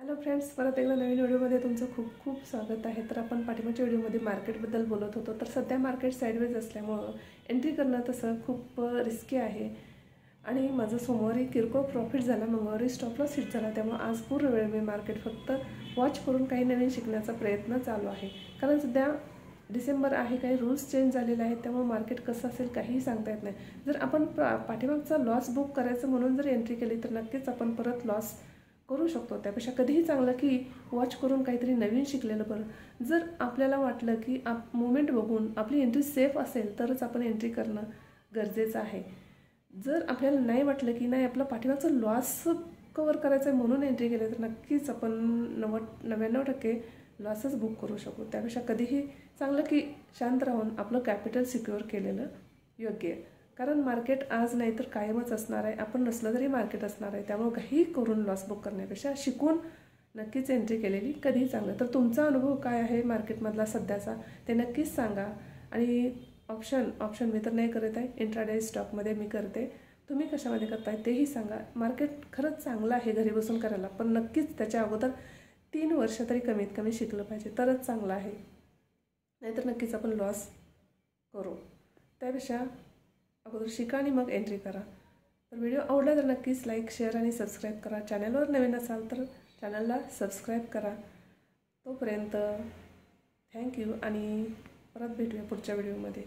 Hello friends, परत एकदा नवीन व्हिडिओमध्ये तुमचं खूप खूप स्वागत आहे। तर आपण पाठीमागच्या व्हिडिओमध्ये मार्केटबद्दल बोलत होतो। तर सध्या मार्केट साईडवेज असल्यामुळं एंट्री करणं तसं खूप रिस्की आहे आणि माझं सोमवारी किरकोळ प्रॉफिट झाला, मंगळवारी स्टॉप लॉस हिट झाला। त्यामुळे आज पूर्ण वेळ मी मार्केट फक्त वॉच करून काही नवीन शिकण्याचा प्रयत्न चालू आहे। कारण सध्या डिसेंबर आहे, काही रूल्स चेंज झालेले आहेत, त्यामुळे मार्केट कसं असेल काहीही सांगता येत नाही। जर आपण पाठीमागचा लॉस बुक करायचं म्हणून जर एंट्री केली तर नक्कीच आपण परत लॉस करू शकतो। त्यापेक्षा कधीही चांगलं की वॉच करून काहीतरी नवीन शिकलेलं बरं। जर आपल्याला वाटलं की मुवमेंट बघून आपली एंट्री सेफ असेल तरच आपण एंट्री करणं गरजेचं आहे। जर आपल्याला नाही वाटलं की नाही आपला पाठीमागचा लॉस कव्हर करायचा आहे म्हणून एंट्री केली तर नक्कीच आपण 99% लॉसच बुक करू शकू। त्यापेक्षा कधीही चांगलं की शांत राहून आपलं कॅपिटल सिक्युअर केलेलं योग्य आहे। कारण मार्केट आज नाही तर कायमच असणार आहे, आपण नसलं तरी मार्केट असणार आहे। त्यामुळे काही करून लॉस बुक करण्यापेक्षा शिकून नक्कीच एंट्री केलेली कधीही चांगलं। तर तुमचा अनुभव काय आहे मार्केटमधला सध्याचा ते नक्कीच सांगा। आणि ऑप्शन मी तर नाही करत आहे, इंट्राडे स्टॉकमध्ये मी करते, तुम्ही कशामध्ये करताय तेही सांगा। मार्केट खरंच चांगलं आहे घरी बसून करायला, पण नक्कीच त्याच्या अगोदर 3 वर्ष तरी कमीत कमी शिकलं पाहिजे तरच चांगलं आहे, नाहीतर नक्कीच आपण लॉस करू। त्यापेक्षा अगोदर शिका आणि मग एंट्री करा। तर व्हिडिओ आवडला तर नक्कीच लाईक, शेअर आणि सबस्क्राईब करा। चॅनलवर नवीन असाल तर चॅनलला सबस्क्राईब करा। तोपर्यंत थँक्यू आणि परत भेटूया पुढच्या व्हिडिओमध्ये।